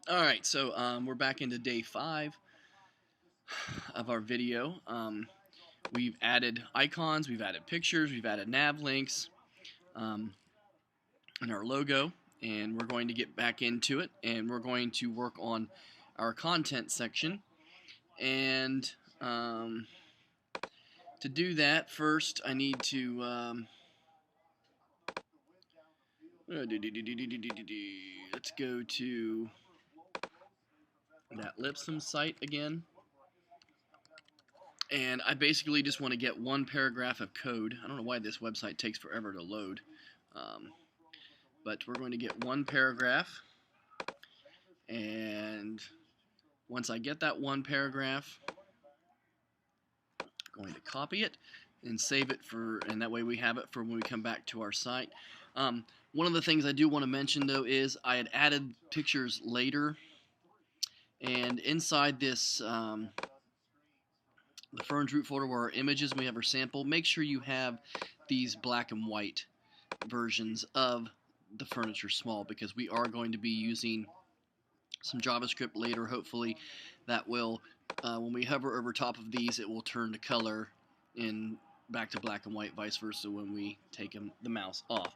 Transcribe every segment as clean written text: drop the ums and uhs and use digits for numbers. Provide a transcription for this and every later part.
Alright, so we're back into day 5 of our video. We've added icons, we've added pictures, we've added nav links, um, and our logo, and we're going to get back into it, and we're going to work on our content section. And to do that, first I need to let's go to that Lipsum site again. And I basically just want to get one paragraph of code. I don't know why this website takes forever to load, um, but we're going to get one paragraph, and once I get that one paragraph, I'm going to copy it and save it and that way we have it for when we come back to our site. One of the things I do want to mention though is I had added pictures later, and inside this the Ferns root folder where our images, we have our sample. Make sure you have these black and white versions of the furniture small, because we are going to be using some JavaScript later, hopefully, that will, when we hover over top of these, it will turn to color and back to black and white, vice versa when we take the mouse off.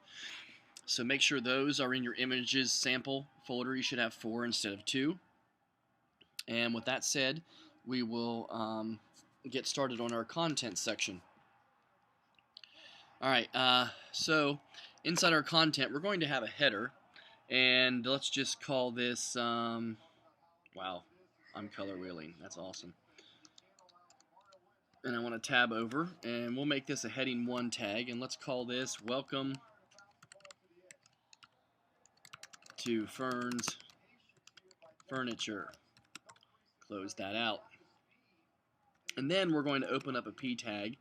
So make sure those are in your images sample folder. You should have 4 instead of 2. And with that said, we will get started on our content section. Alright, so inside our content, we're going to have a header, and let's just call this, wow, I'm color wheeling, that's awesome. And I want to tab over, and we'll make this a heading 1 tag, and let's call this Welcome to Ferns Furniture. Close that out. And then we're going to open up a P tag,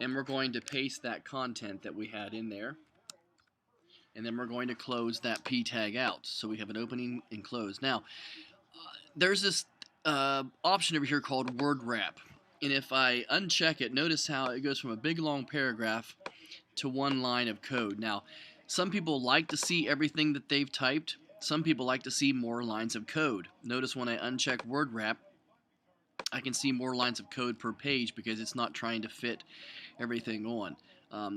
and we're going to paste that content that we had in there. And then we're going to close that P tag out. So we have an opening and close. Now, there's this option over here called word wrap. And if I uncheck it, notice how it goes from a big long paragraph to one line of code. Now, some people like to see everything that they've typed. Some people like to see more lines of code. Notice when I uncheck word wrap, I can see more lines of code per page because it's not trying to fit everything on.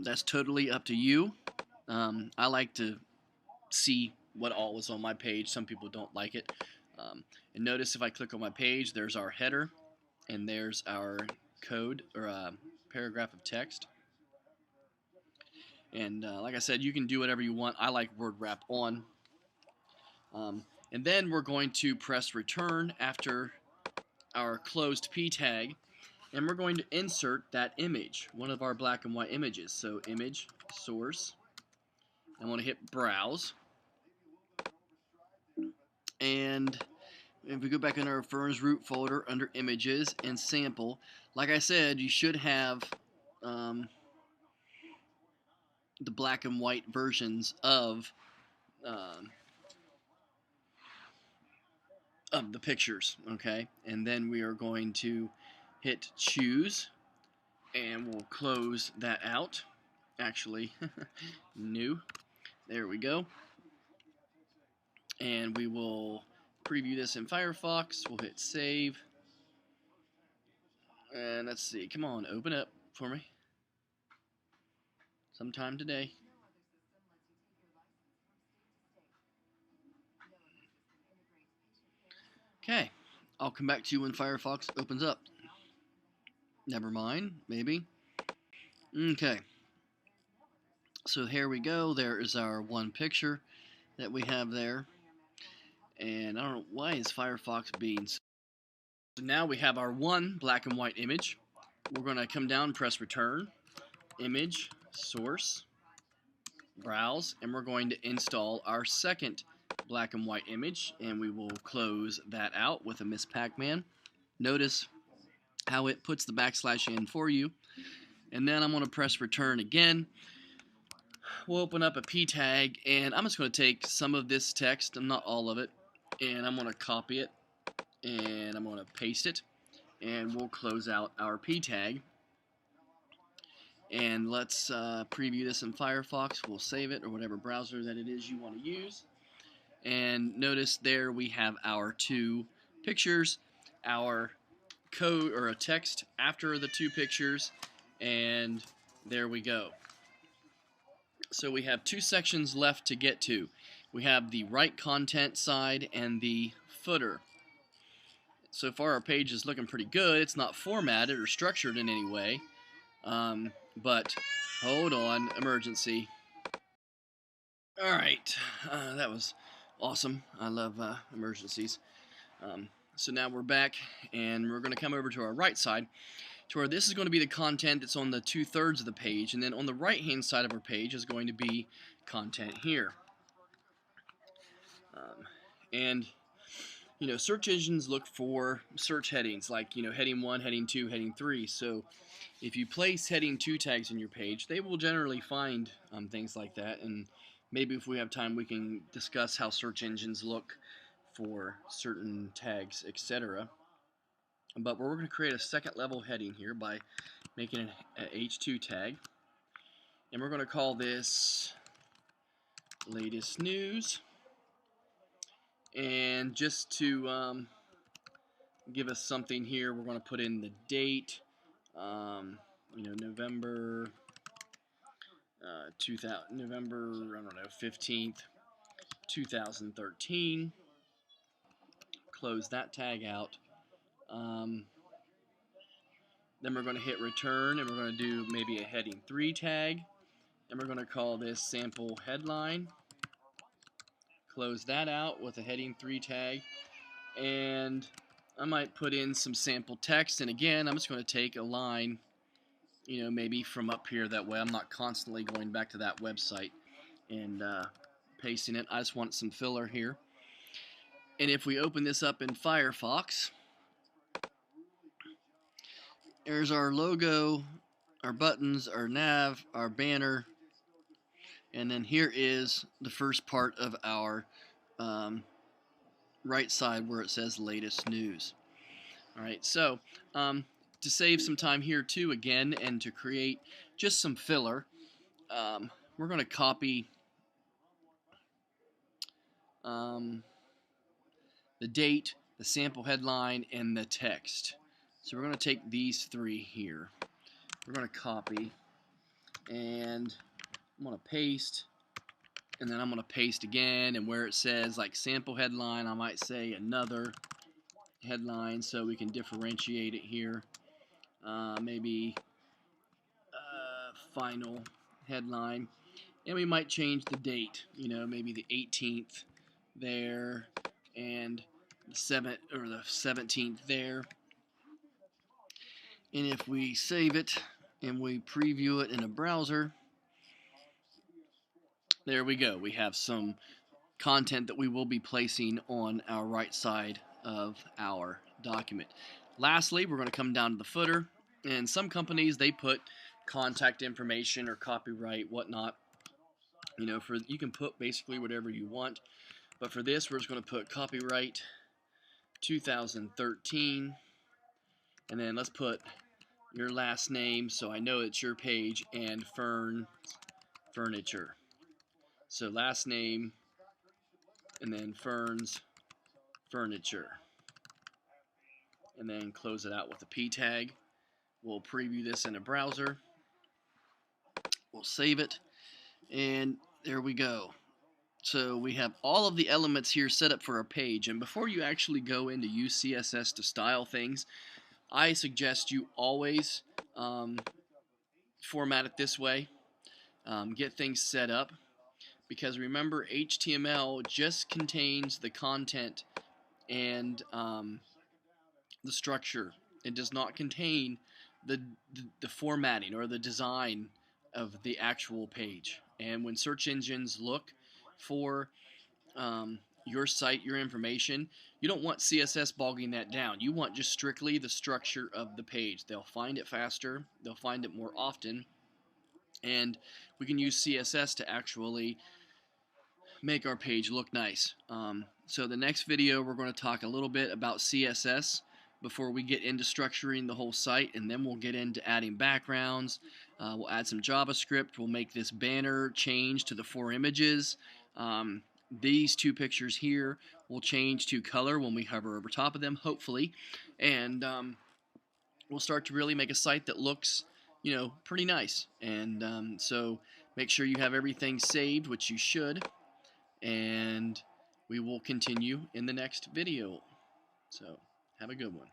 That's totally up to you. I like to see what all is on my page. Some people don't like it. And notice if I click on my page, there's our header, and there's our code or paragraph of text. And like I said, you can do whatever you want. I like word wrap on. And then we're going to press return after our closed P tag, and we're going to insert that image, one of our black and white images. So image, source, I want to hit browse, and if we go back in our Ferns root folder under images and sample, like I said, you should have the black and white versions of the pictures, okay? And then we are going to hit choose, and we'll close that out. Actually, new. There we go. And we will preview this in Firefox. We'll hit save. And let's see. Come on, open up for me. Sometime today. Okay. I'll come back to you when Firefox opens up. Never mind. Maybe. Okay. So here we go. There is our one picture that we have there. And I don't know why is Firefox being so now we have our one black and white image. We're going to come down, press return, image, source, browse, and we're going to install our second black and white image, and we will close that out with a Miss Pac-Man. Notice how it puts the backslash in for you. And then I'm going to press return again. We'll open up a P tag, and I'm just going to take some of this text, and not all of it, and I'm going to copy it, and I'm going to paste it, and we'll close out our P tag. And let's preview this in Firefox. We'll save it, or whatever browser that it is you want to use. And notice there we have our two pictures, our code or a text after the two pictures, and there we go. So we have two sections left to get to. We have the right content side and the footer. So far our page is looking pretty good. It's not formatted or structured in any way, but hold on, emergency. Alright, that was awesome. I love emergencies. So now we're back, and we're going to come over to our right side, to where this is going to be the content that's on the 2/3 of the page, and then on the right hand side of our page is going to be content here. And you know, search engines look for search headings like, you know, heading 1, heading 2, heading 3. So if you place heading 2 tags on your page, they will generally find things like that. And maybe if we have time, we can discuss how search engines look for certain tags, etc. But we're going to create a second level heading here by making an H2 tag. And we're going to call this latest news. And just to give us something here, we're going to put in the date, you know, November 15th, 2013. Close that tag out. Then we're going to hit return, and we're going to do maybe a heading 3 tag, and we're going to call this sample headline. Close that out with a heading 3 tag, and I might put in some sample text, and again I'm just going to take a line, you know, maybe from up here, that way I'm not constantly going back to that website and pasting it. I just want some filler here. And if we open this up in Firefox, there's our logo, our buttons, our nav, our banner, and then here is the first part of our right side where it says latest news. Alright, so to save some time here too again, and to create just some filler, we're going to copy the date, the sample headline, and the text. So we're going to take these three here. We're going to copy, and I'm going to paste, and then I'm going to paste again, and where it says like sample headline, I might say another headline so we can differentiate it here. Maybe final headline, and we might change the date, you know, maybe the 18th there, and the 7th or the 17th there. And if we save it and we preview it in a browser, there we go. We have some content that we will be placing on our right side of our document. Lastly, we're going to come down to the footer, and some companies, they put contact information or copyright, whatnot. You know, you can put basically whatever you want, but for this, we're just going to put copyright 2013, and then let's put your last name so I know it's your page, and Fern Furniture. So last name, and then Fern's Furniture, and then close it out with a P tag. We'll preview this in a browser. We'll save it, and there we go. So we have all of the elements here set up for our page, and before you actually go in to use CSS to style things, I suggest you always format it this way, get things set up, because remember, HTML just contains the content and the structure. It does not contain the formatting or the design of the actual page. And when search engines look for your site, your information, you don't want CSS bogging that down. You want just strictly the structure of the page. They'll find it faster, they'll find it more often, and we can use CSS to actually make our page look nice. So the next video, we're going to talk a little bit about CSS before we get into structuring the whole site, and then we'll get into adding backgrounds. We'll add some JavaScript. We'll make this banner change to the 4 images. these two pictures here will change to color when we hover over top of them, hopefully, and we'll start to really make a site that looks, you know, pretty nice. And so make sure you have everything saved, which you should, and we will continue in the next video. So have a good one.